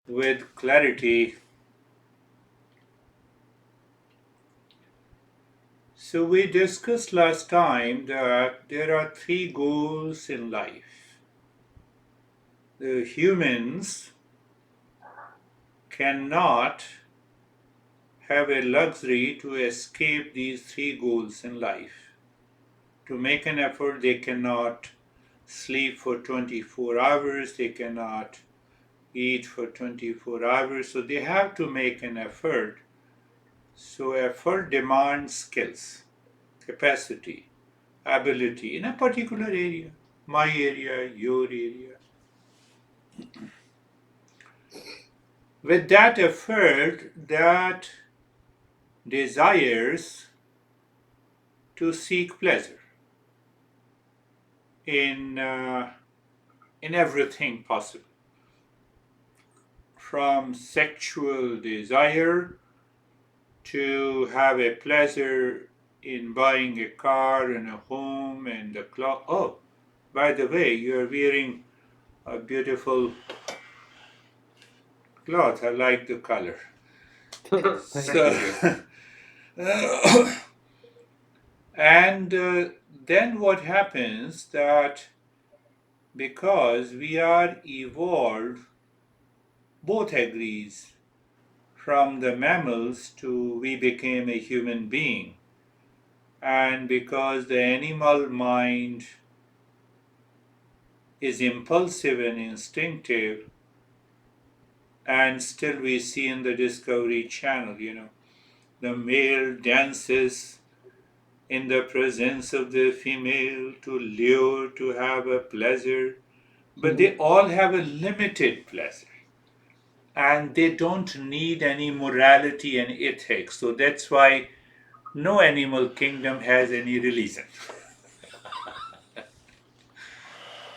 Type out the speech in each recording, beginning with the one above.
with clarity. So, we discussed last time that there are three goals in life. The humans cannot have a luxury to escape these three goals in life. To make an effort, they cannot sleep for 24 hours, they cannot eat for 24 hours, so they have to make an effort. So, effort demands skills, capacity, ability in a particular area, my area, your area. With that effort, that desires to seek pleasure in uh, in everything possible, from sexual desire to have a pleasure in buying a car and a home and a clock. Oh, by the way, you're wearing a beautiful cloth. I like the color. Thank you, dear. So, and then what happens that because we are evolved, both agrees from the mammals to we became a human being, and because the animal mind is impulsive and instinctive, and still we see in the Discovery Channel, the male dances in the presence of the female to lure, to have a pleasure, but they all have a limited pleasure and they don't need any morality and ethics. So that's why no animal kingdom has any religion.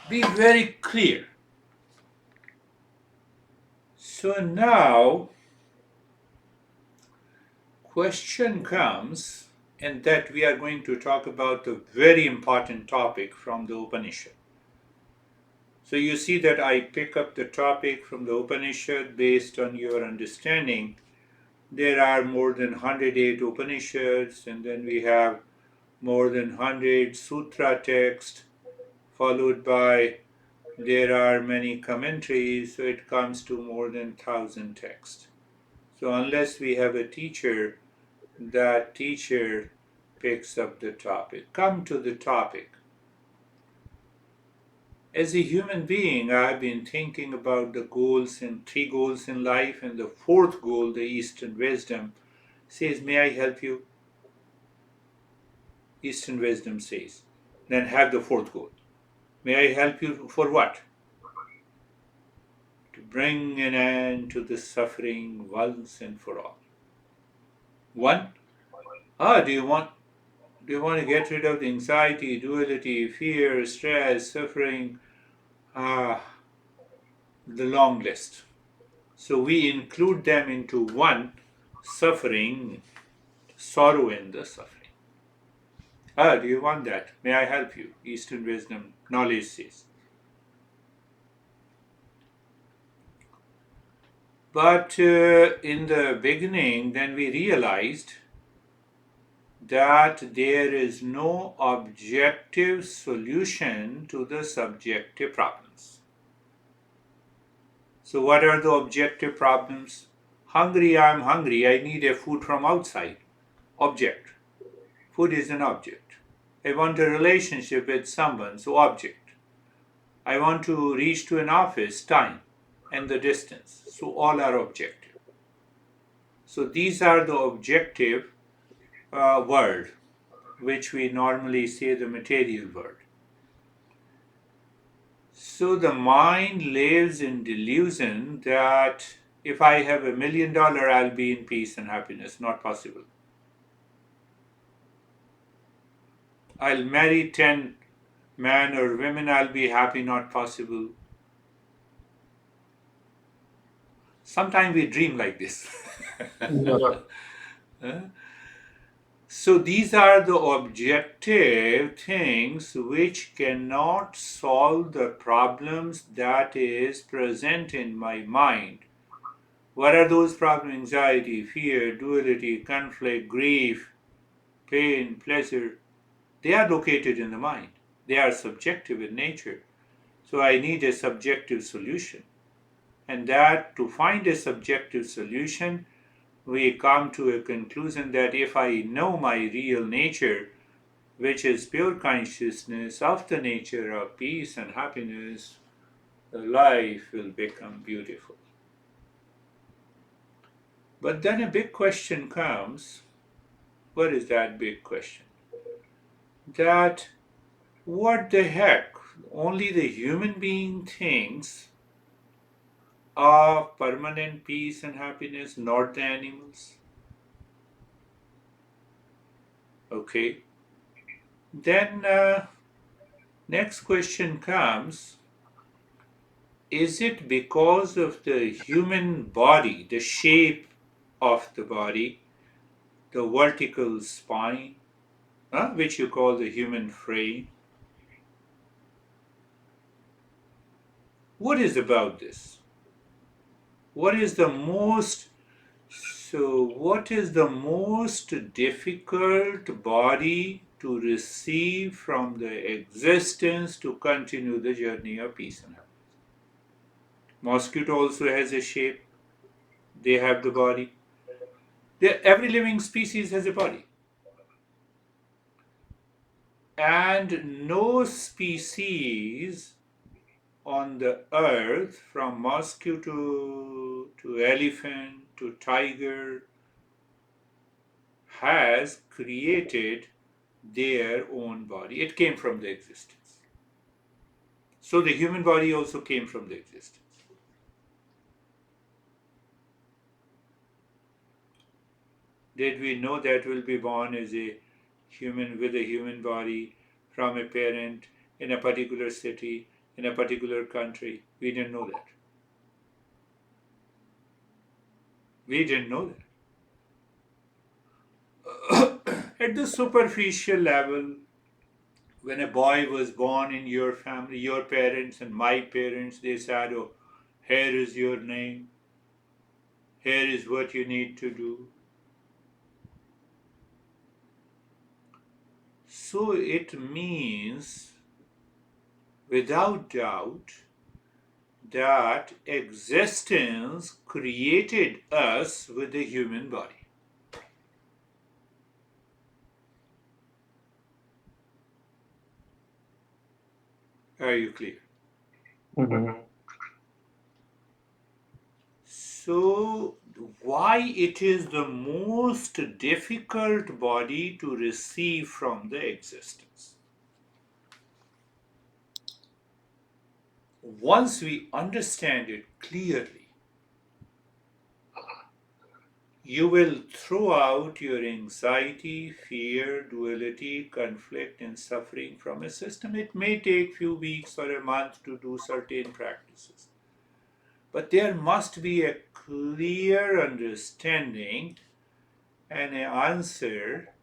Be very clear. So now question comes, and that we are going to talk about a very important topic from the Upanishad. So you see that I pick up the topic from the Upanishad based on your understanding. There are more than 108 Upanishads, and then we have more than 100 sutra texts, followed by there are many commentaries, so it comes to more than 1,000 texts. So unless we have a teacher, that teacher picks up the topic. Come to the topic. As a human being, I've been thinking about the goals and three goals in life, and the fourth goal, the Eastern wisdom, says, may I help you? Eastern wisdom says. Then have the fourth goal. May I help you for what? To bring an end to the suffering once and for all. One, do you want to get rid of the anxiety, duality, fear, stress, suffering? Ah, the long list. So we include them into one, suffering, sorrow and the suffering. Do you want that? May I help you? Eastern wisdom knowledge says. But in the beginning, then we realized that there is no objective solution to the subjective problems. So, what are the objective problems? Hungry, I'm hungry, I need a food from outside. Object. Food is an object. I want a relationship with someone, so object. I want to reach to an office, time, and the distance. So, all are objective. So, these are the objective world, which we normally say the material world. So the mind lives in delusion that if I have $1 million, I'll be in peace and happiness. Not possible. I'll marry 10 men or women, I'll be happy. Not possible. Sometimes we dream like this. Yeah. So these are the objective things which cannot solve the problems that is present in my mind. What are those problems? Anxiety, fear, duality, conflict, grief, pain, pleasure. They are located in the mind. They are subjective in nature. So I need a subjective solution. And that to find a subjective solution, we come to a conclusion that if I know my real nature, which is pure consciousness of the nature of peace and happiness, the life will become beautiful. But then a big question comes. What is that big question? That what the heck? Only the human being thinks of permanent peace and happiness, not the animals. Okay. Then next question comes, is it because of the human body, the shape of the body, the vertical spine, which you call the human frame? What is about this? What is the most what is the most difficult body to receive from the existence to continue the journey of peace and happiness? Mosquito also has a shape. They have the body. Every living species has a body. And no species on the earth, from mosquito to elephant to tiger, has created their own body. It came from the existence. So the human body also came from the existence. Did we know that we'll be born as a human with a human body from a parent in a particular city, in a particular country? We didn't know that. We didn't know that. At the superficial level, when a boy was born in your family, your parents and my parents, they said, oh, here is your name, here is what you need to do. So it means, without doubt, that existence created us with a human body. Are you clear? Mhm. So, why it is the most difficult body to receive from the existence? Once we understand it clearly, you will throw out your anxiety, fear, duality, conflict, and suffering from a system. It may take few weeks or a month to do certain practices, but there must be a clear understanding and an answer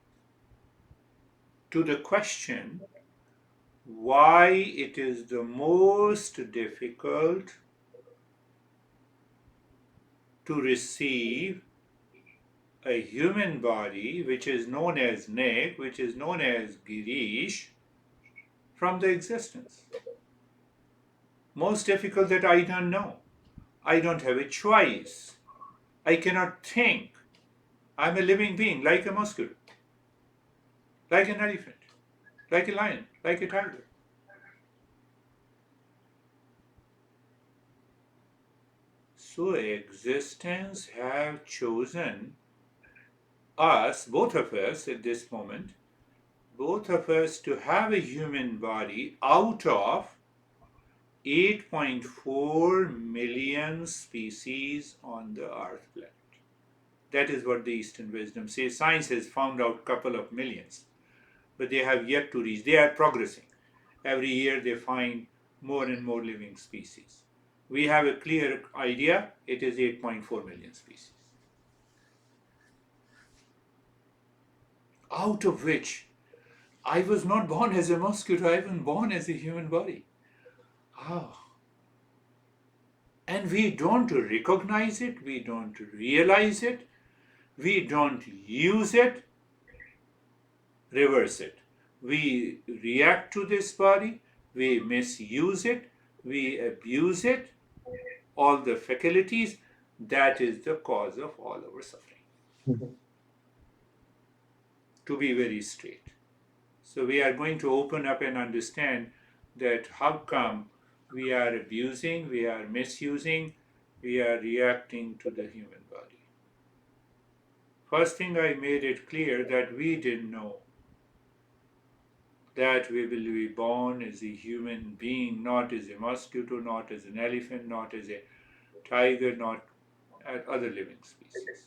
to the question why it is the most difficult to receive a human body, which is known as Nick, which is known as Girish, from the existence. Most difficult that I don't know. I don't have a choice. I cannot think. I'm a living being, like a mosquito, like an elephant, like a lion, like a tiger. So existence have chosen us, both of us at this moment, both of us to have a human body out of 8.4 million species on the earth planet. That is what the Eastern wisdom says. Science has found out a couple of millions, but they have yet to reach. They are progressing. Every year they find more and more living species. We have a clear idea, it is 8.4 million species. Out of which I was not born as a mosquito, I was born as a human body. Oh, And we don't recognize it, we don't realize it, we don't use it, reverse it. We react to this body, we misuse it, we abuse it, all the faculties. That is the cause of all our suffering, Mhm. to be very straight. So we are going to open up and understand that how come we are abusing, we are misusing, we are reacting to the human body. First thing, I made it clear that we didn't know that we will be born as a human being, not as a mosquito, not as an elephant, not as a tiger, not as other living species.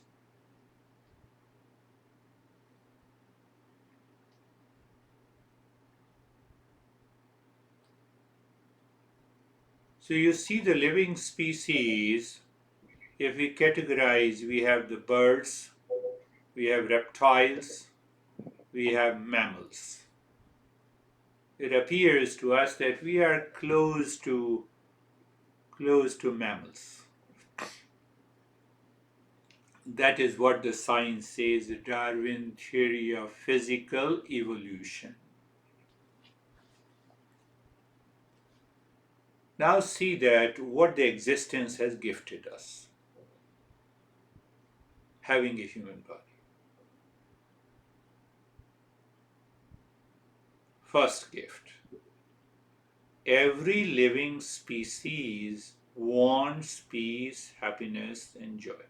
So you see the living species, if we categorize, we have the birds, we have reptiles, we have mammals. It appears to us that we are close to mammals. That is what the science says, the Darwin theory of physical evolution. Now see that what the existence has gifted us, having a human body. First gift. Every living species wants peace, happiness, and joy,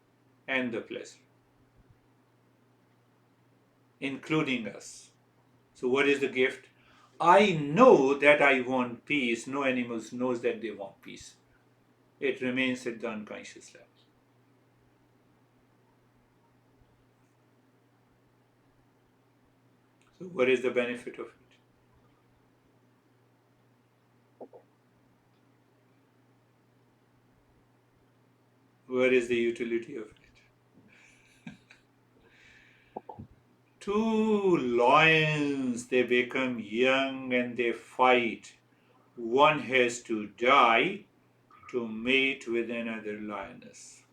and the pleasure, including us. So what is the gift? I know that I want peace. No animals knows that they want peace. It remains at the unconscious level. So what is the benefit of it? What is the utility of it? Two lions, they become young and they fight. One has to die to mate with another lioness.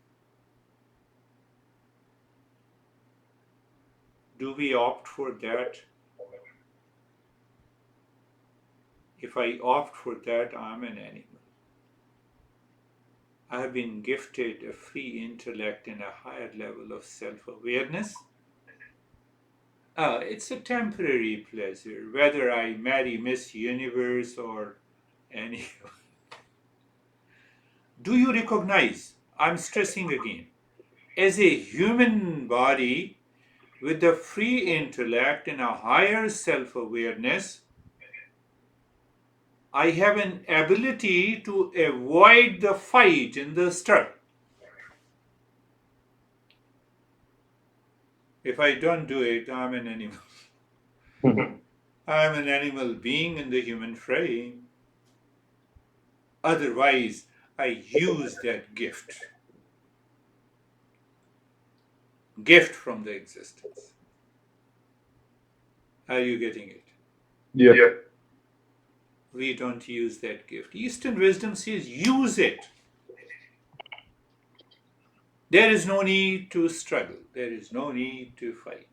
Do we opt for that? If I opt for that, I'm an animal. I have been gifted a free intellect and a higher level of self awareness. It's a temporary pleasure, whether I marry Miss Universe or any. Do you recognize? I'm stressing again. As a human body with a free intellect and a higher self awareness, I have an ability to avoid the fight and the struggle. If I don't do it, I'm an animal. Mhm. I'm an animal being in the human frame. Otherwise, I use that gift from the existence. Are you getting it? Yeah. We don't use that gift. Eastern wisdom says use it. There is no need to struggle, there is no need to fight.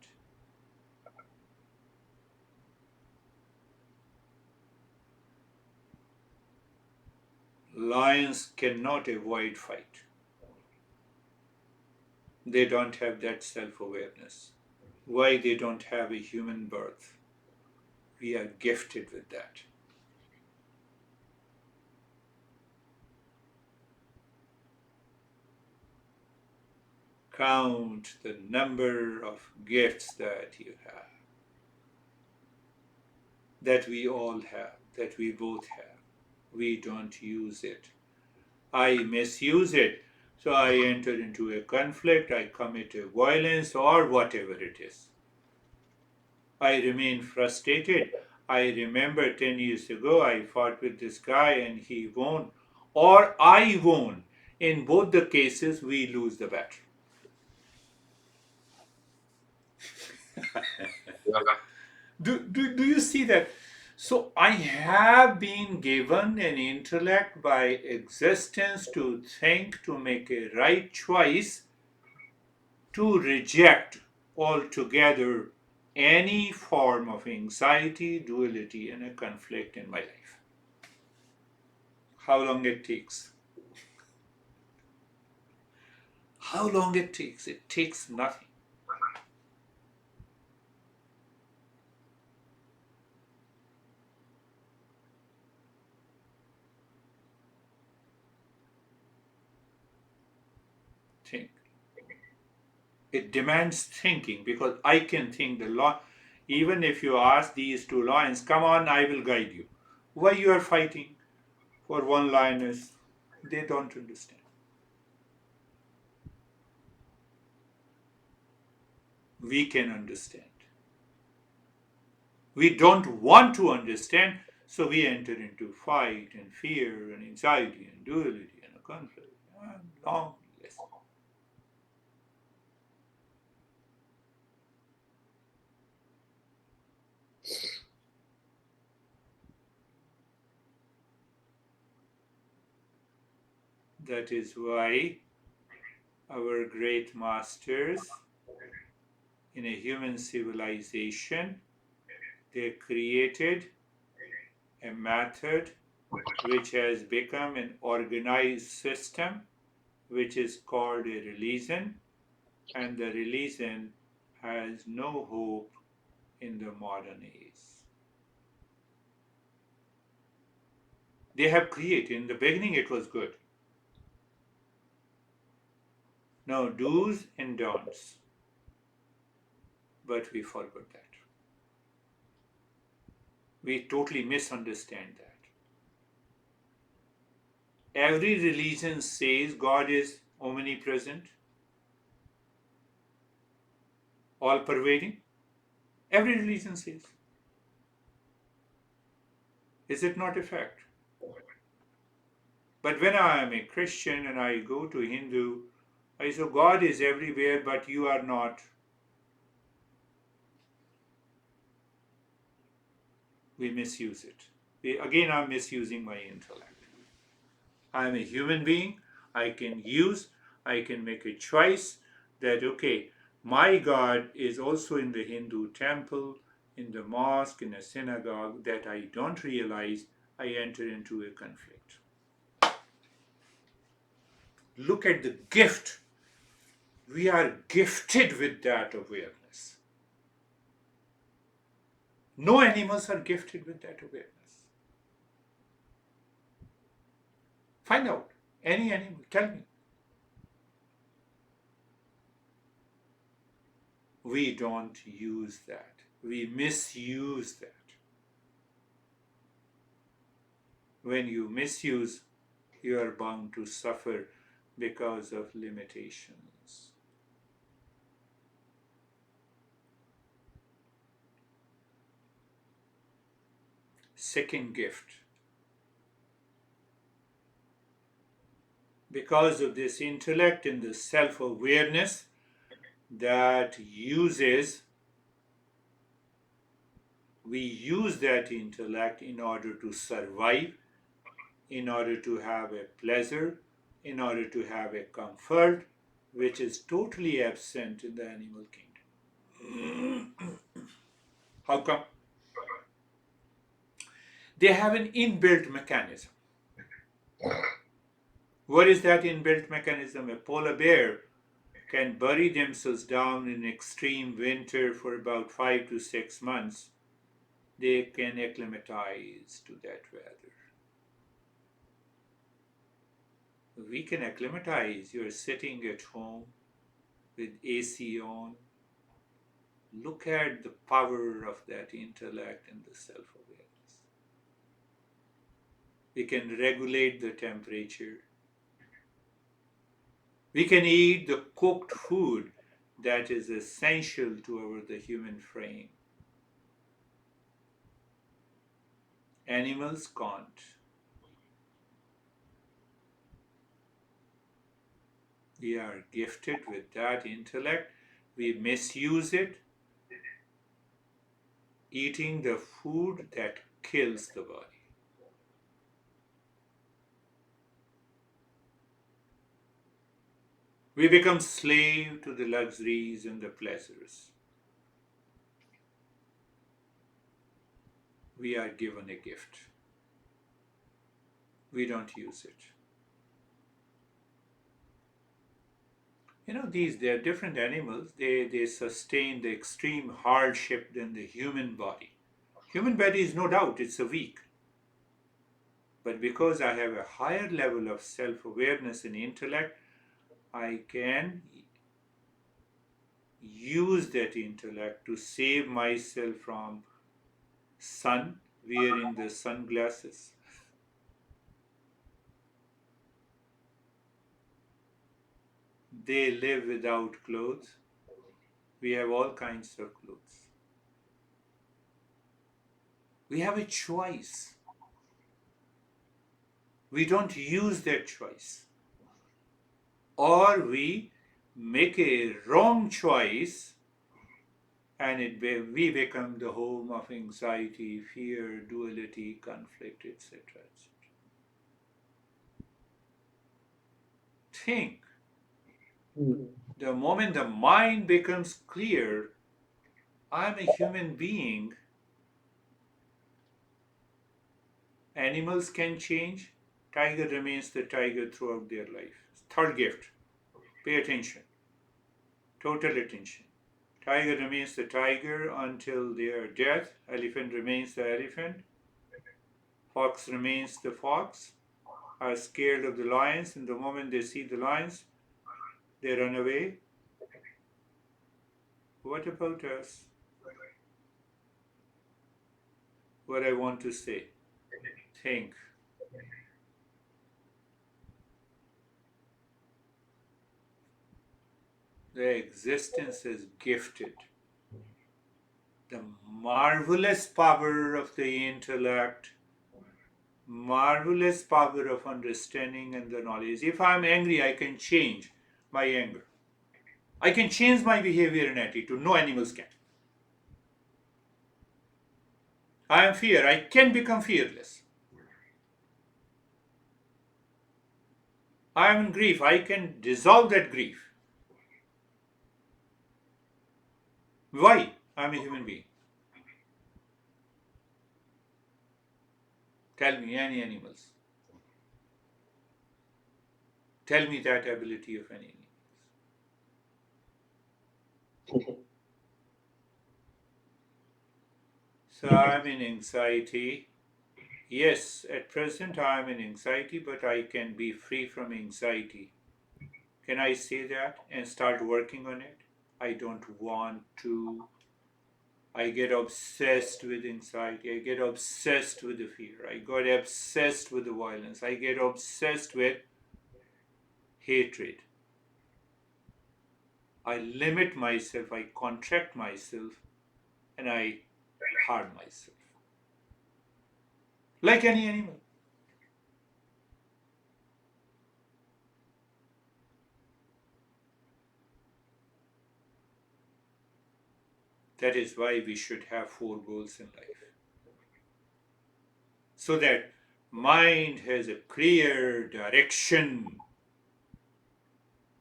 Lions cannot avoid fight. They don't have that self awareness. Why they don't have a human birth? We are gifted with that. Count the number of gifts that you have, that we all have, that we both have. We don't use it. I misuse it. So I enter into a conflict, I commit a violence or whatever it is. I remain frustrated. I remember 10 years ago I fought with this guy and he won, or I won. In both the cases, we lose the battle. Do you see that? So I have been given an intellect by existence to think, to make a right choice, to reject altogether any form of anxiety, duality, and a conflict in my life. How long it takes? How long it takes? It takes nothing. Think. It demands thinking because I can think the law. Even if you ask these two lions, come on, I will guide you. Why you are fighting for one lioness? They don't understand. We can understand. We don't want to understand, so we enter into fight and fear and anxiety and duality and a conflict and long list. That is why our great masters in a human civilization, they created a method which has become an organized system which is called a religion, and the religion has no hope in the modern age. They have created, in the beginning it was good. Now, do's and don'ts, but we forgot that. We totally misunderstand that. Every religion says God is omnipresent, all pervading. Every religion says. Is it not a fact? But when I am a Christian and I go to Hindu, I say God is everywhere, but you are not. We misuse it. Again, I'm misusing my intellect. I am a human being. I can make a choice that, okay, my God is also in the Hindu temple, in the mosque, in a synagogue, that I don't realize I enter into a conflict. Look at the gift. We are gifted with that awareness. No animals are gifted with that awareness. Find out. Any animal, tell me. We don't use that. We misuse that. When you misuse, you are bound to suffer because of limitations. Second gift. Because of this intellect and the self awareness that we use that intellect in order to survive, in order to have a pleasure, in order to have a comfort, which is totally absent in the animal kingdom. How come? They have an inbuilt mechanism. What is that inbuilt mechanism? A polar bear can bury themselves down in extreme winter for about 5 to 6 months. They can acclimatize to that weather. We can acclimatize. You're sitting at home with AC on. Look at the power of that intellect and the self awareness. We can regulate the temperature. We can eat the cooked food that is essential to the human frame. Animals can't. We are gifted with that intellect. We misuse it, eating the food that kills the body. We become slave to the luxuries and the pleasures. We are given a gift. We don't use it. They're different animals. They sustain the extreme hardship than the human body. Human body is no doubt, it's a weak. But because I have a higher level of self-awareness and intellect, I can use that intellect to save myself from sun, wearing the sunglasses. They live without clothes. We have all kinds of clothes. We have a choice. We don't use that choice. Or we make a wrong choice and we become the home of anxiety, fear, duality, conflict, etc. Think. The moment the mind becomes clear, I'm a human being. Animals can change. Tiger remains the tiger throughout their life. Third gift. Pay attention. Total attention. Tiger remains the tiger until their death. Elephant remains the elephant. Fox remains the fox. Are scared of the lions, and the moment they see the lions, they run away. What about us? What I want to say. Think. The existence is gifted. The marvelous power of the intellect, marvelous power of understanding and the knowledge. If I'm angry, I can change my anger. I can change my behavior and attitude. No animals can. I am fear. I can become fearless. I am in grief. I can dissolve that grief. Why? I am a human being. Tell me, any animals. Tell me that ability of any animals. So I'm in anxiety. Yes, at present I'm in anxiety, but I can be free from anxiety. Can I say that and start working on it? I don't want to. I get obsessed with anxiety. I get obsessed with the fear. I get obsessed with the violence. I get obsessed with hatred. I limit myself. I contract myself and I harm myself. Like any animal. That is why we should have four goals in life. So that mind has a clear direction.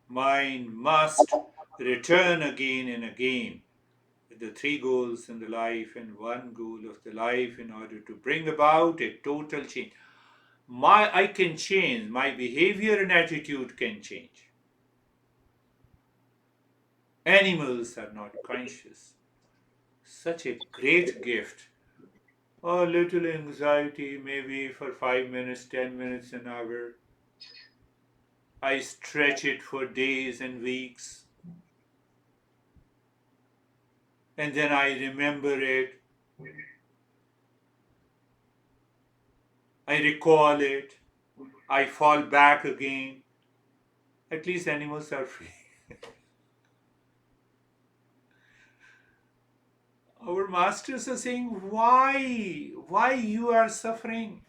Mind must return again and again with the three goals in the life and one goal of the life in order to bring about a total change. I can change, my behavior and attitude can change. Animals are not conscious. Such a great gift. A little anxiety, maybe for 5 minutes, 10 minutes, an hour. I stretch it for days and weeks, and then I remember it. I recall it. I fall back again. At least animals are free. Our masters are saying, why? Why you are suffering?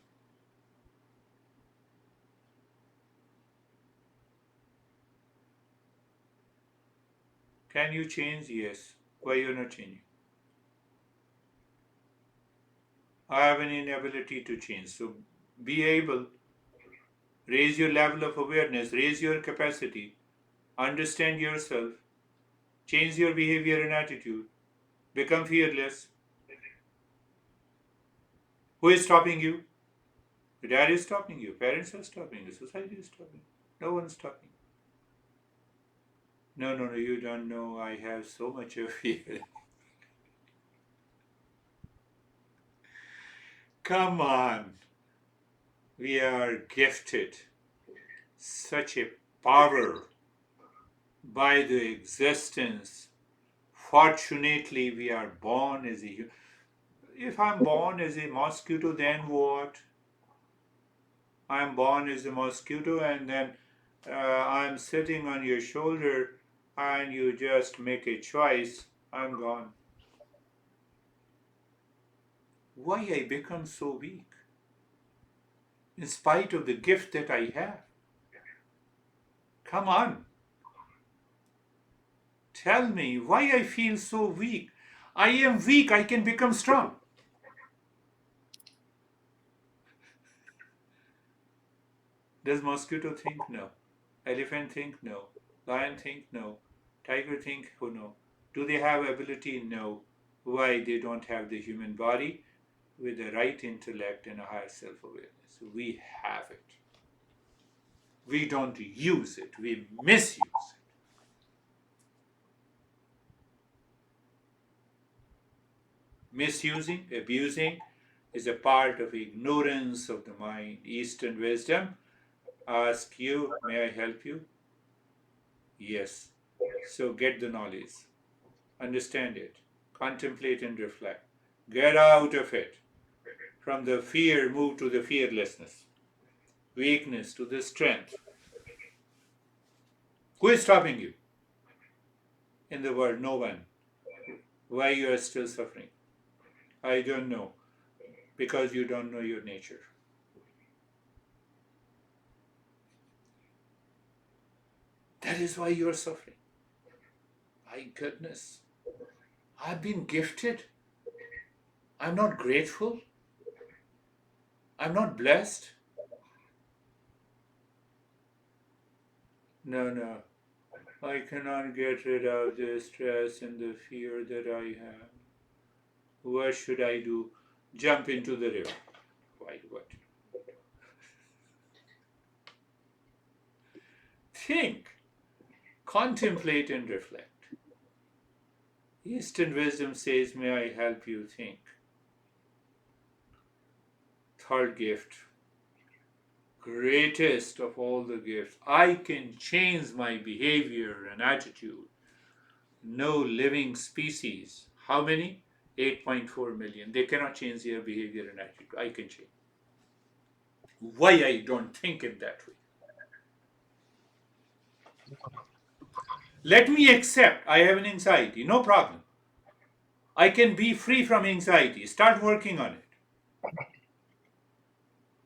Can you change? Yes. Why you're not changing? I have an inability to change. So be able, raise your level of awareness, raise your capacity, understand yourself, change your behavior and attitude, become fearless. Who is stopping you? Dad is stopping you, parents are stopping you, society is stopping you. No one's stopping you. No, no, no, you don't know. I have so much of fear. Come on. We are gifted such a power by the existence. Fortunately, we are born as a. If I'm born as a mosquito, then what? I'm born as a mosquito, and then I'm sitting on your shoulder, and you just make a choice. I'm gone. Why I become so weak? In spite of the gift that I have. Come on, tell me why I feel so weak. I am weak, I can become strong. Does mosquito think? No. Elephant think? No. Lion think? No. Tiger think? Oh no. Do they have ability? No. Why? They don't have the human body with the right intellect and a higher self-awareness. We have it. We don't use it. We misuse it. Misusing, abusing is a part of ignorance of the mind. Eastern wisdom ask you, may I help you? Yes. So get the knowledge, understand it, contemplate and reflect. Get out of it. From the fear, move to the fearlessness, weakness to the strength. Who is stopping you in the world? No one. Why you are still suffering? I don't know. Because you don't know your nature. That is why you are suffering. My goodness. I've been gifted. I'm not grateful. I'm not blessed. No, no. I cannot get rid of the stress and the fear that I have. What should I do? Jump into the river. Why? What? Think, contemplate, and reflect. Eastern wisdom says, may I help you think. Third gift, greatest of all the gifts. I can change my behavior and attitude. No living species. How many? 8.4 million. They cannot change their behavior and attitude. I can change. Why I don't think in that way? Let me accept I have an anxiety. No problem. I can be free from anxiety. Start working on it.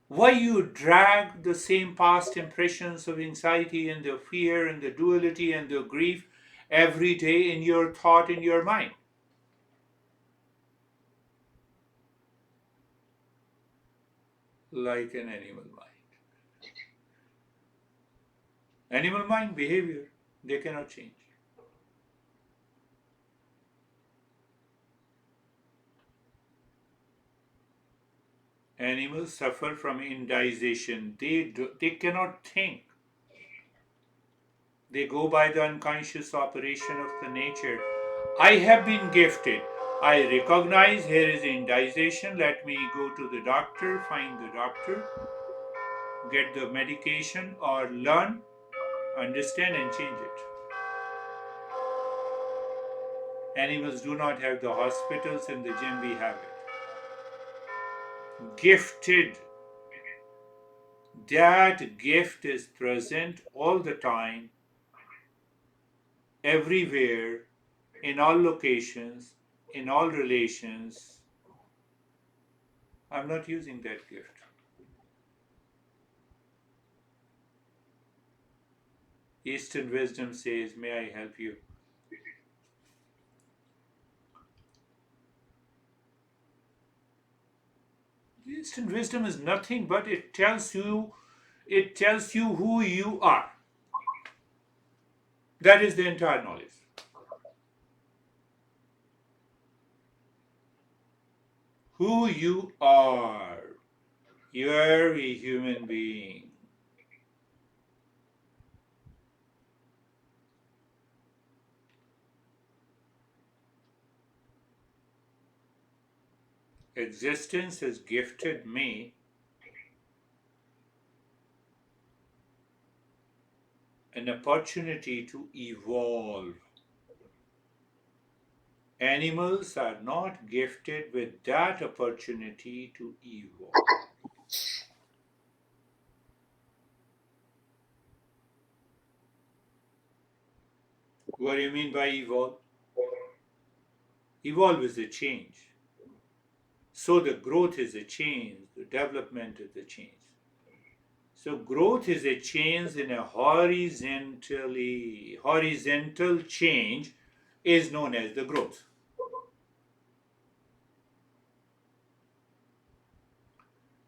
Why you drag the same past impressions of anxiety and the fear and the duality and the grief every day in your thought, in your mind? Like an animal mind. Animal mind behavior, they cannot change. Animals suffer from indigestion. They cannot think. They go by the unconscious operation of the nature. I have been gifted. I recognize here is indigestion. Let me go to the doctor, find the doctor, get the medication, or learn, understand, and change it. Animals do not have the hospitals and the gym, we have it. Gifted. That gift is present all the time, everywhere, in all locations, in all relations. I'm not using that gift. Eastern wisdom says, may I help you? Eastern wisdom is nothing but it tells you who you are. That is the entire knowledge. Who you are. You are a human being. Existence has gifted me an opportunity to evolve. Animals are not gifted with that opportunity to evolve. What do you mean by evolve? Evolve is a change. So the growth is a change, the development is a change. So growth is a change in a horizontal change is known as the growth.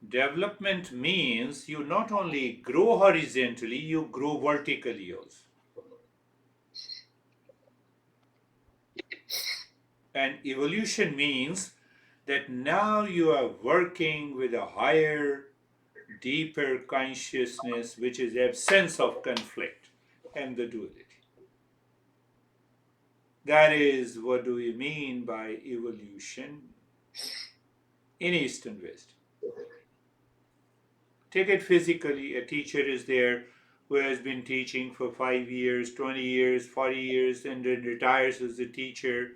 Development means you not only grow horizontally, you grow vertically also. And evolution means that now you are working with a higher, deeper consciousness, which is absence of conflict and the duality. That is what do we mean by evolution in Eastern West. Take it physically, a teacher is there who has been teaching for 5 years, 20 years, 40 years, and then retires as a teacher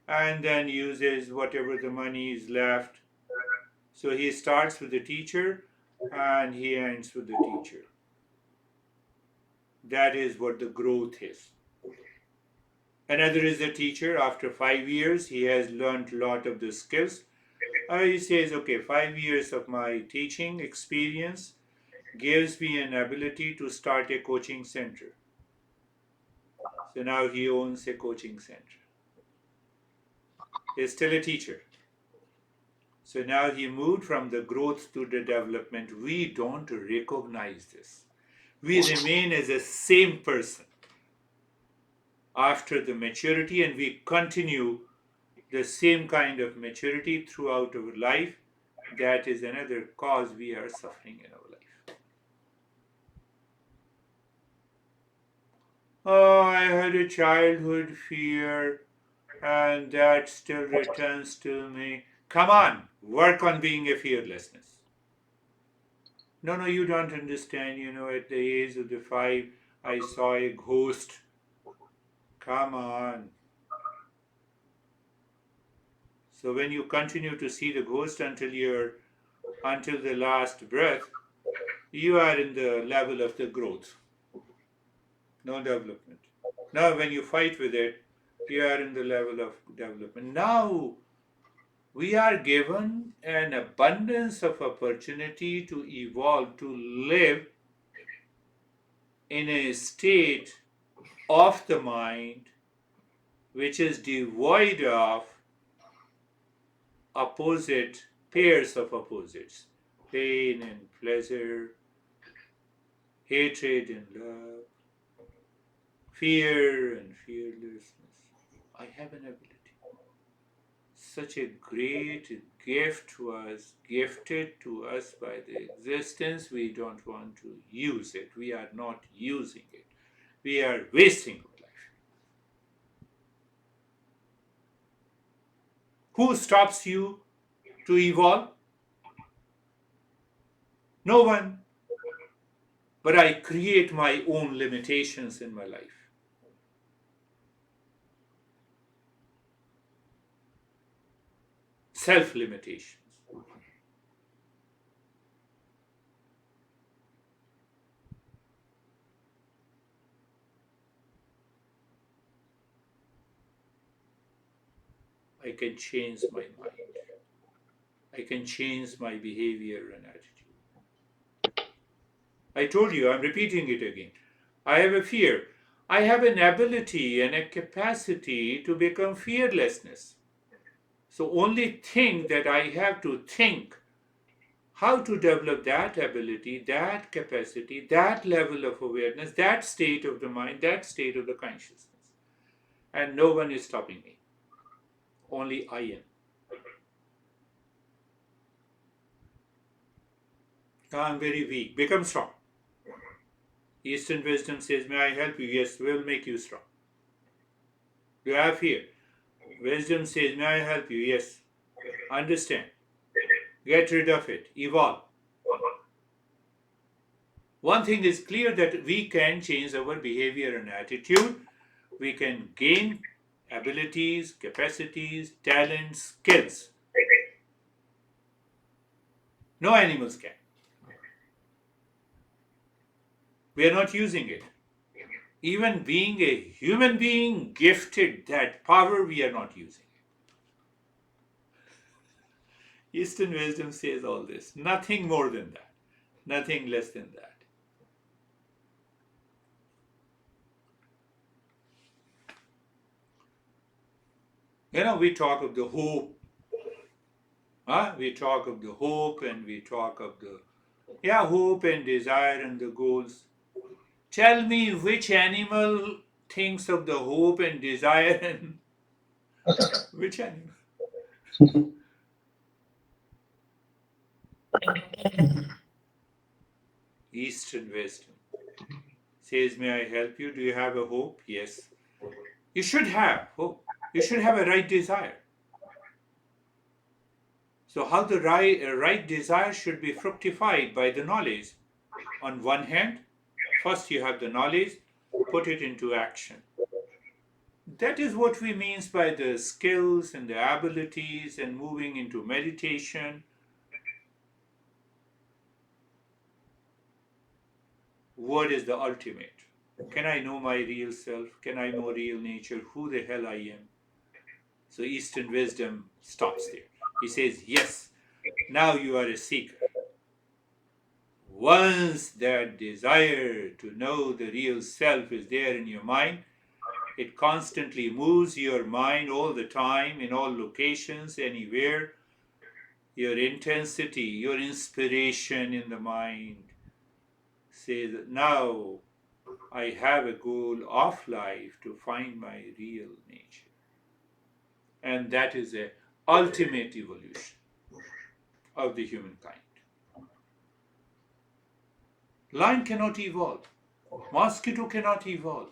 and then uses whatever the money is left. So he starts with the teacher and he ends with the teacher. That is what the growth is. Another is a teacher. After 5 years, he has learned a lot of the skills. He says, okay, 5 years of my teaching experience gives me an ability to start a coaching center. So now he owns a coaching center. He's still a teacher. So now he moved from the growth to the development. We don't recognize this. We remain as a same person after the maturity and we continue the same kind of maturity throughout our life. That is another cause we are suffering in our life. Oh, I had a childhood fear and that still returns to me. Come on, work on being a fearlessness. No, no, you don't understand. At the age of the 5, I saw a ghost. Come on. So when you continue to see the ghost until the last breath, you are in the level of the growth, no development. Now when you fight with it, you are in the level of development. Now we are given an abundance of opportunity to evolve, to live in a state of the mind which is devoid of opposite pairs of opposites, pain and pleasure, hatred and love, fear and fearlessness. I have an ability. Such a great gift was gifted to us by the existence. We don't want to use it. We are not using it. We are wasting our life. Who stops you to evolve? No one. But I create my own limitations in my life. Self limitations. I can change my mind. I can change my behavior and attitude. I told you, I'm repeating it again. I have a fear. I have an ability and a capacity to become fearlessness. So only thing that I have to think how to develop that ability, that capacity, that level of awareness, that state of the mind, that state of the consciousness. And no one is stopping me. Only I am. I'm very weak. Become strong. Eastern wisdom says, may I help you? Yes, will make you strong. You have fear. Wisdom says, may I help you? Yes. Understand. Get rid of it. Evolve. One thing is clear that we can change our behavior and attitude. We can gain abilities, capacities, talents, skills. No animals can. We are not using it. Even being a human being gifted that power, we are not using it. Eastern wisdom says all this. Nothing more than that. Nothing less than that. We talk of the hope. We talk of the hope and we talk of the, hope and desire and the goals. Tell me which animal thinks of the hope and desire and which animal? Eastern wisdom says, may I help you? Do you have a hope? Yes. You should have hope. You should have a right desire. So, how the right desire should be fructified by the knowledge. On one hand, first you have the knowledge, put it into action. That is what we means by the skills and the abilities and moving into meditation. What is the ultimate? Can I know my real self? Can I know real nature? Who the hell I am? So Eastern wisdom stops there. He says, yes, now you are a seeker. Once that desire to know the real self is there in your mind, it constantly moves your mind all the time, in all locations, anywhere. Your intensity, your inspiration in the mind says, now I have a goal of life to find my real nature. And that is the ultimate evolution of the humankind. Lion cannot evolve. Mosquito cannot evolve.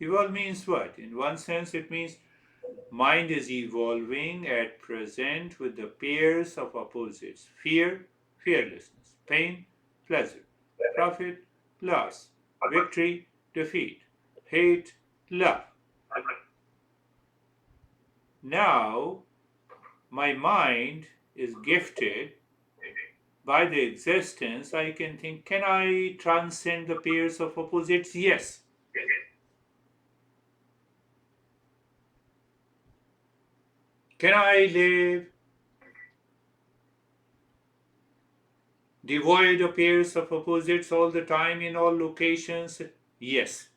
Evolve means what? In one sense, it means mind is evolving at present with the pairs of opposites: fear, fearlessness; pain, pleasure; profit, loss; victory, defeat; hate, love. Now, my mind is gifted by the existence. I can think, can I transcend the pairs of opposites? Yes. Can I live devoid of pairs of opposites all the time in all locations? Yes.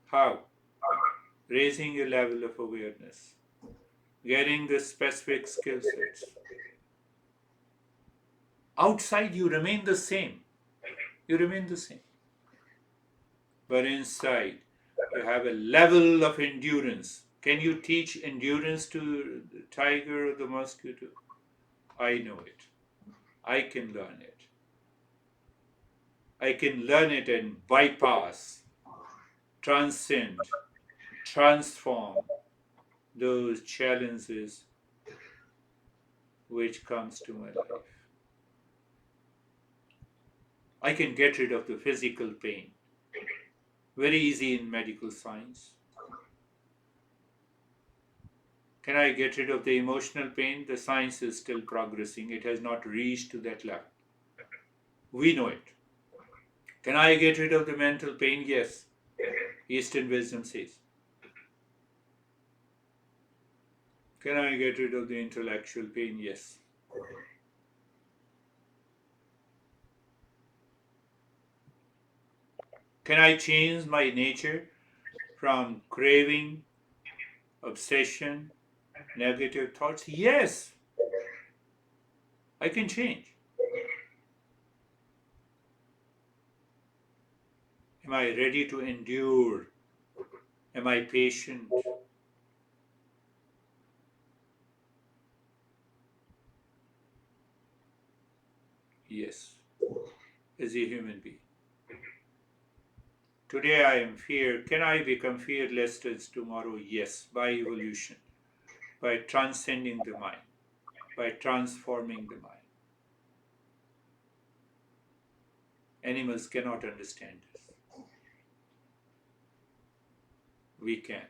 How? Raising a level of awareness, getting the specific skill sets. Outside, you remain the same. You remain the same. But inside, you have a level of endurance. Can you teach endurance to the tiger or the mosquito? I know it. I can learn it. I can learn it and bypass, transcend, transform those challenges which comes to my life. I can get rid of the physical pain. Very easy in medical science. Can I get rid of the emotional pain? The science is still progressing. It has not reached to that level. We know it. Can I get rid of the mental pain? Yes. Eastern wisdom says. Can I get rid of the intellectual pain? Yes. Can I change my nature? from craving, obsession, negative thoughts? Yes, I can change. Am I ready to endure? Am I patient? Yes, as a human being. Today I am fear. Can I become fearless tomorrow? Yes, by evolution, by transcending the mind, by transforming the mind. Animals cannot understand this. We can.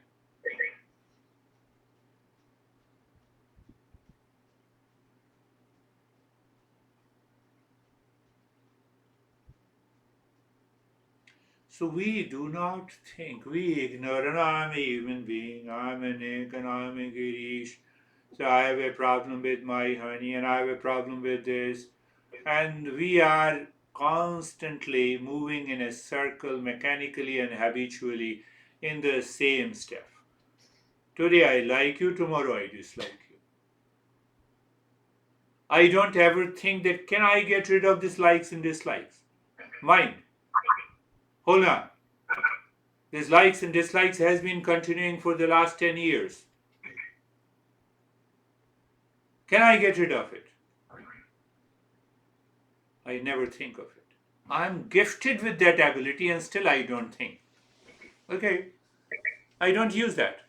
So we do not think, we ignore, and I'm a human being, I'm a Nick, and I'm a Girish. So I have a problem with my honey, and I have a problem with this. And we are constantly moving in a circle mechanically and habitually in the same step. Today I like you, tomorrow I dislike you. I don't ever think that can I get rid of these likes and dislikes? Mind, hold on. These likes and dislikes has been continuing for the last 10 years. Can I get rid of it? I never think of it. I'm gifted with that ability and still I don't think. Okay, I don't use that.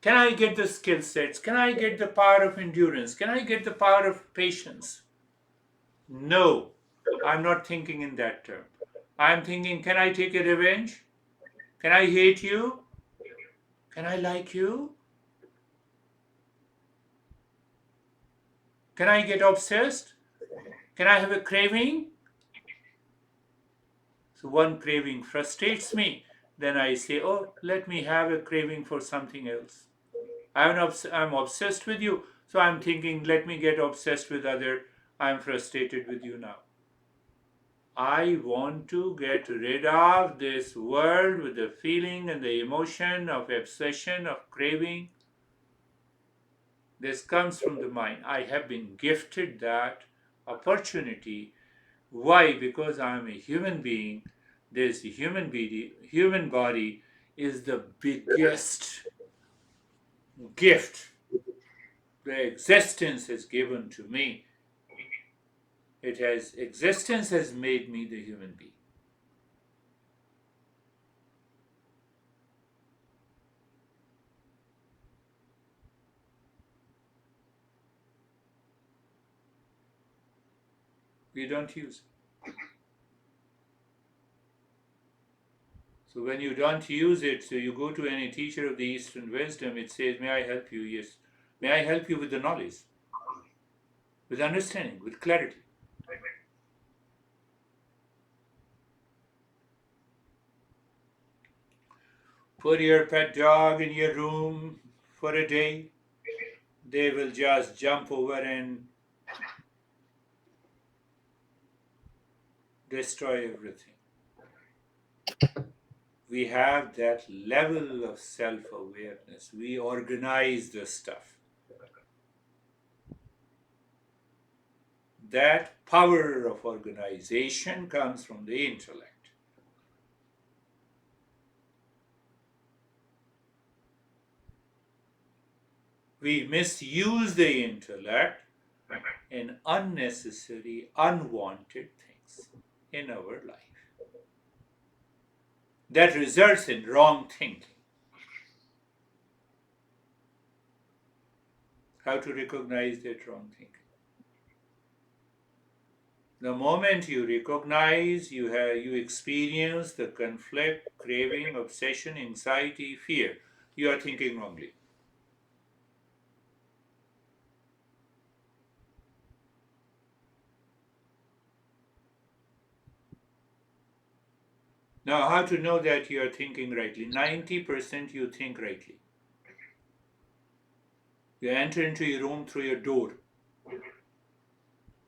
Can I get the skill sets? Can I get the power of endurance? Can I get the power of patience? No, I'm not thinking in that term. I'm thinking, can I take a revenge? Can I hate you? Can I like you? Can I get obsessed? Can I have a craving? So one craving frustrates me. Then I say, oh, let me have a craving for something else. I'm obsessed with you. So I'm thinking, let me get obsessed with other. I'm frustrated with you now. I want to get rid of this world with the feeling and the emotion of obsession, of craving. This comes from the mind. I have been gifted that opportunity. Why? Because I am a human being. This human body is the biggest gift the existence has given to me. Existence has made me the human being. We don't use it. So when you don't use it, so you go to any teacher of the Eastern wisdom, it says, may I help you? Yes. May I help you with the knowledge, with understanding, with clarity? Put your pet dog in your room for a day. They will just jump over and destroy everything. We have that level of self awareness. We organize the stuff. That power of organization comes from the intellect. We misuse the intellect in unnecessary, unwanted things in our life. That results in wrong thinking. How to recognize that wrong thinking? The moment you recognize, you experience the conflict, craving, obsession, anxiety, fear. You are thinking wrongly. Now, how to know that you are thinking rightly? 90% you think rightly. You enter into your room through your door,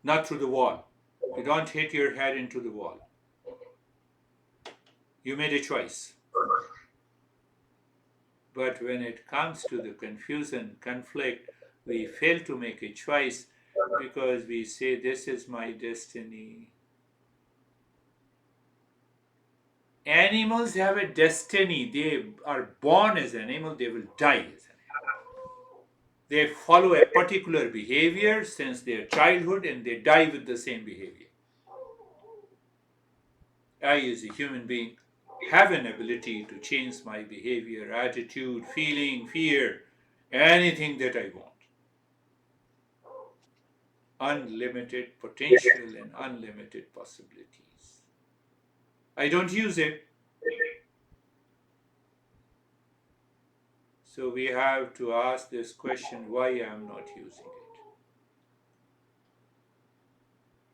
not through the wall. You don't hit your head into the wall. You made a choice. But when it comes to the confusion, conflict, we fail to make a choice because we say, this is my destiny. Animals have a destiny. They are born as an animal, they will die as an animal. They follow a particular behavior since their childhood and they die with the same behavior. I, as a human being, have an ability to change my behavior, attitude, feeling, fear, anything that I want. Unlimited potential and unlimited possibilities. I don't use it. So we have to ask this question, why I am not using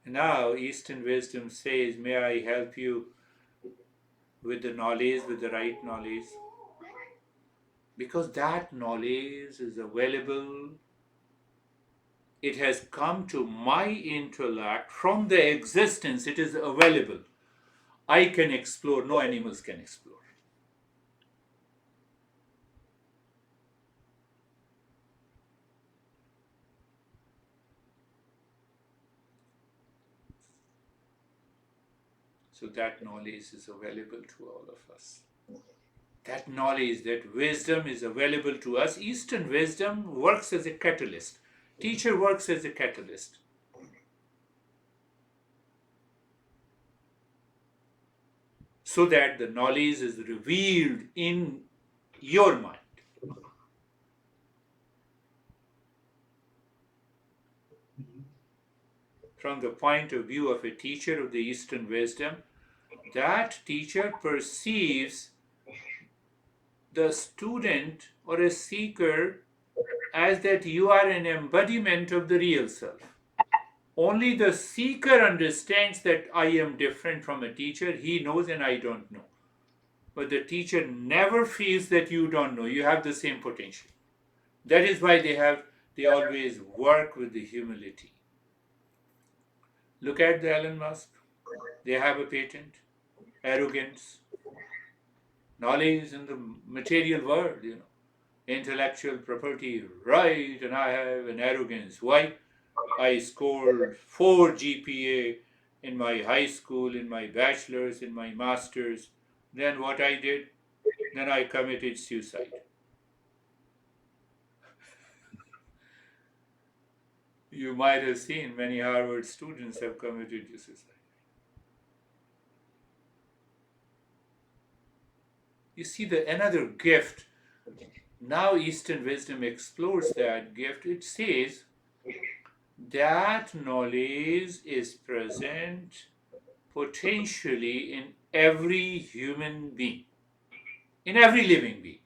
it. Now Eastern wisdom says, may I help you with the knowledge, with the right knowledge? Because that knowledge is available. It has come to my intellect from the existence. It is available. I can explore, no animals can explore. So that knowledge is available to all of us. That knowledge, that wisdom is available to us. Eastern wisdom works as a catalyst. Teacher works as a catalyst. So that the knowledge is revealed in your mind. From the point of view of a teacher of the Eastern wisdom, that teacher perceives the student or a seeker as that you are an embodiment of the real self. Only the seeker understands that I am different from a teacher. He knows and I don't know. But the teacher never feels that you don't know. You have the same potential. That is why they always work with the humility. Look at the Elon Musk. They have a patent. Arrogance. Knowledge in the material world, intellectual property, right? And I have an arrogance. Why? I scored 4 GPA in my high school, in my bachelor's, in my master's. Then what I did? Then I committed suicide. You might have seen many Harvard students have committed suicide. You see the another gift. Now Eastern wisdom explores that gift. It says that knowledge is present potentially in every human being, in every living being.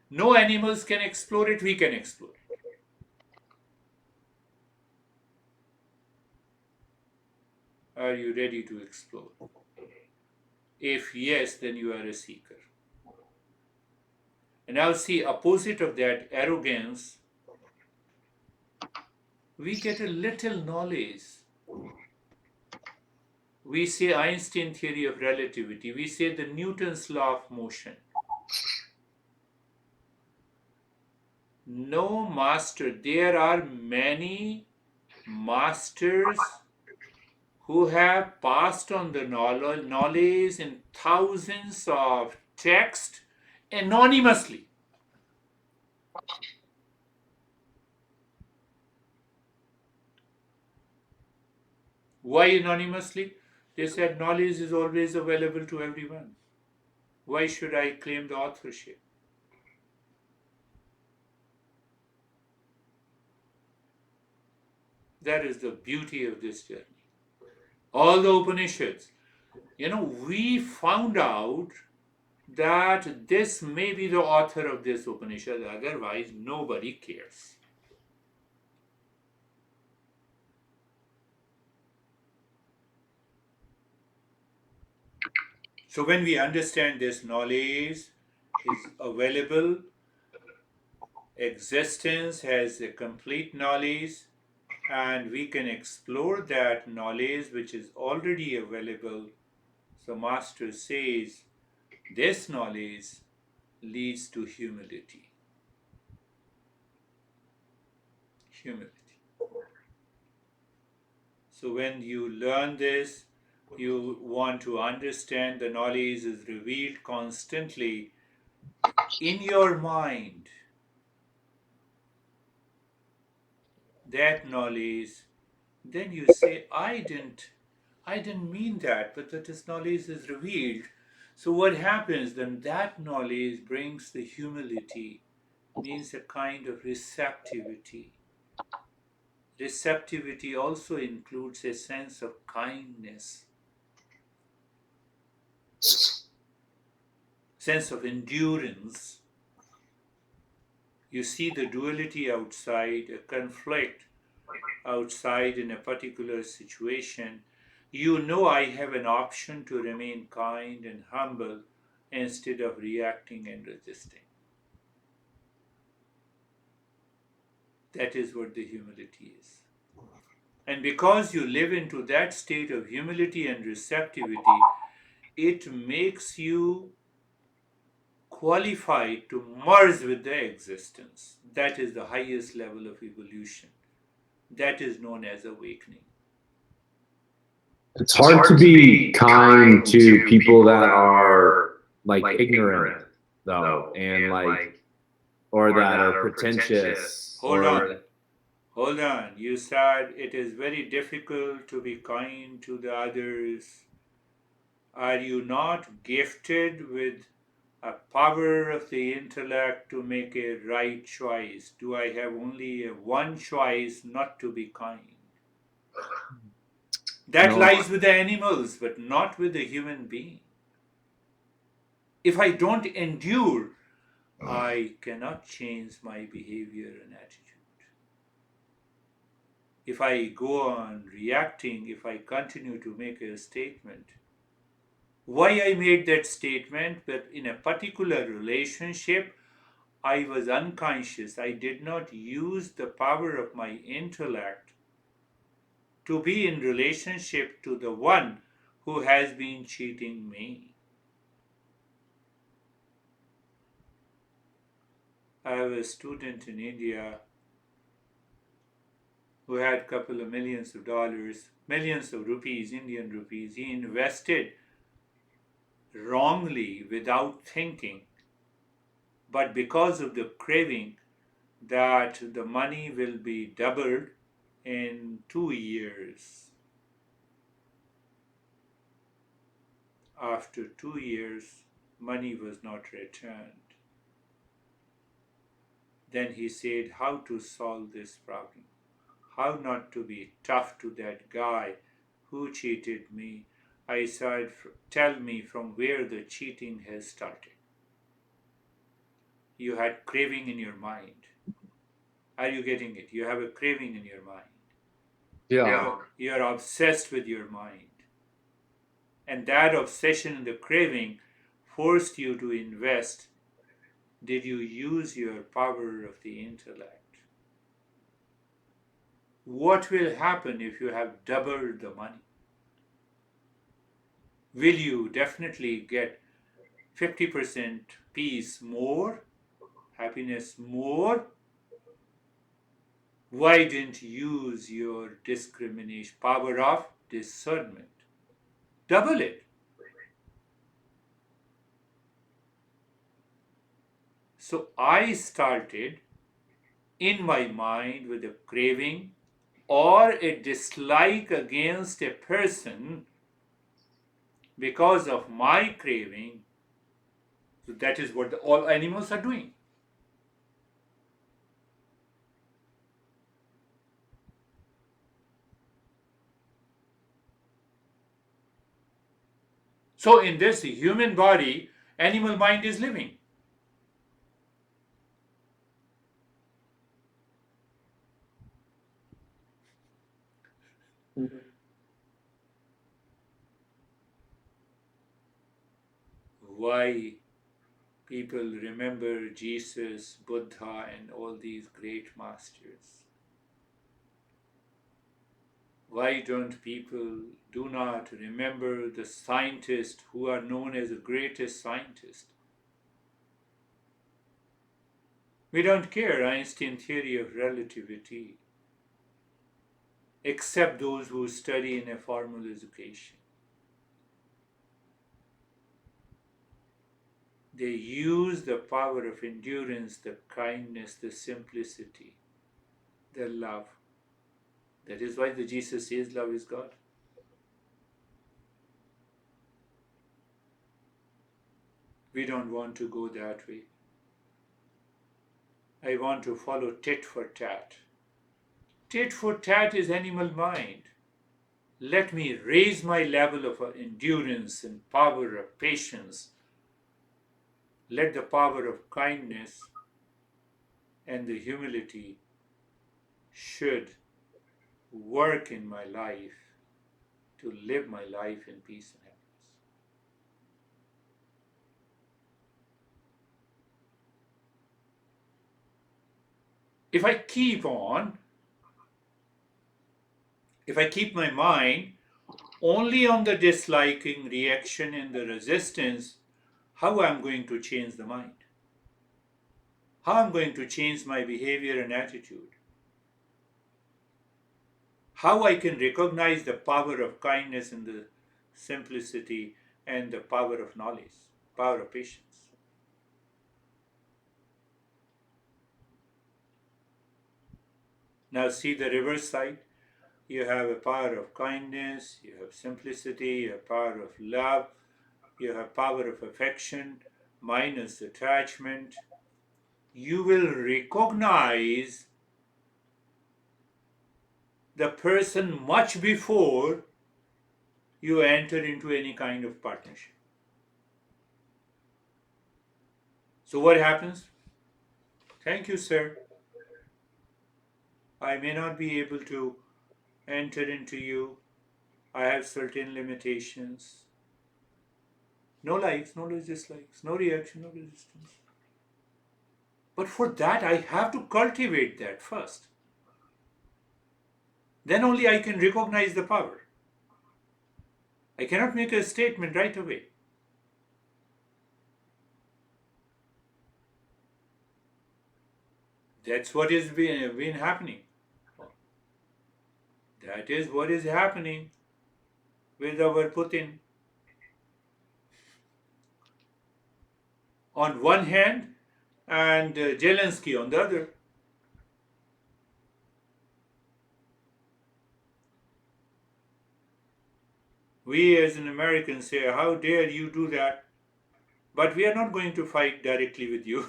No animals can explore it, we can explore it. Are you ready to explore? If yes, then you are a seeker. And now see, opposite of that arrogance, we get a little knowledge. We say Einstein theory of relativity, we say the Newton's law of motion. No master, there are many masters who have passed on the knowledge in thousands of texts anonymously. Why anonymously? They said knowledge is always available to everyone. Why should I claim the authorship? That is the beauty of this journey. All the Upanishads, we found out that this may be the author of this Upanishad, otherwise nobody cares. So when we understand this knowledge is available, existence has a complete knowledge, and we can explore that knowledge which is already available. So Master says, this knowledge leads to humility. Humility. So when you learn this, you want to understand the knowledge is revealed constantly in your mind. That knowledge, then you say, I didn't mean that, but that this knowledge is revealed. So what happens then? That knowledge brings the humility, means a kind of receptivity. Receptivity also includes a sense of kindness, sense of endurance. You see the duality outside, a conflict outside in a particular situation. You know I have an option to remain kind and humble instead of reacting and resisting. That is what the humility is. And because you live into that state of humility and receptivity, it makes you qualified to merge with the existence. That is the highest level of evolution. That is known as awakening. It's hard to be kind to people that are like ignorant, though, and like, or that are pretentious, Hold on. Hold on. You said it is very difficult to be kind to the others. Are you not gifted with a power of the intellect to make a right choice? Do I have only one choice not to be kind? That no, lies with the animals, but not with the human being. If I don't endure, I cannot change my behavior and attitude. If I go on reacting, if I continue to make a statement, why I made that statement, but in a particular relationship, I was unconscious. I did not use the power of my intellect to be in relationship to the one who has been cheating me. I have a student in India who had a couple of millions of dollars, millions of rupees, Indian rupees. He invested wrongly without thinking, but because of the craving that the money will be doubled in 2 years. After 2 years, money was not returned. Then he said, how to solve this problem? How not to be tough to that guy who cheated me? I said, tell me from where the cheating has started. You had craving in your mind. Are you getting it? You have a craving in your mind. yeah, You're obsessed with your mind. And that obsession and the craving forced you to invest. Did you use your power of the intellect? What will happen if you have doubled the money? Will you definitely get 50% peace more, happiness more? Why didn't you use your discrimination, power of discernment? Double it. So I started in my mind with a craving or a dislike against a person because of my craving. So that is what all animals are doing. So in this human body, animal mind is living. Why people remember Jesus, Buddha, and all these great masters? Why don't people do not remember the scientists who are known as the greatest scientists? We don't care Einstein theory of relativity, except those who study in a formal education. They use the power of endurance, the kindness, the simplicity, the love. That is why the Jesus says love is God. We don't want to go that way. I want to follow tit for tat. Tit for tat is animal mind. Let me raise my level of endurance and power of patience. Let the power of kindness and the humility should work in my life to live my life in peace and happiness. If I keep my mind only on the disliking, reaction, and the resistance, how I'm going to change the mind? How I'm going to change my behavior and attitude? How I can recognize the power of kindness and the simplicity and the power of knowledge, power of patience. Now see the reverse side. You have a power of kindness, you have simplicity, you have power of love, you have power of affection, minus attachment. You will recognize the person much before you enter into any kind of partnership. So what happens? Thank you, sir. I may not be able to enter into you. I have certain limitations. No likes, no dislikes, no reaction, no resistance. But for that, I have to cultivate that first. Then only I can recognize the power. I cannot make a statement right away. That's what has been happening. That is what is happening with our Putin. On one hand, and Zelensky on the other. We as an American say, how dare you do that? But we are not going to fight directly with you.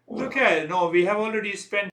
Look at, no, we have already spent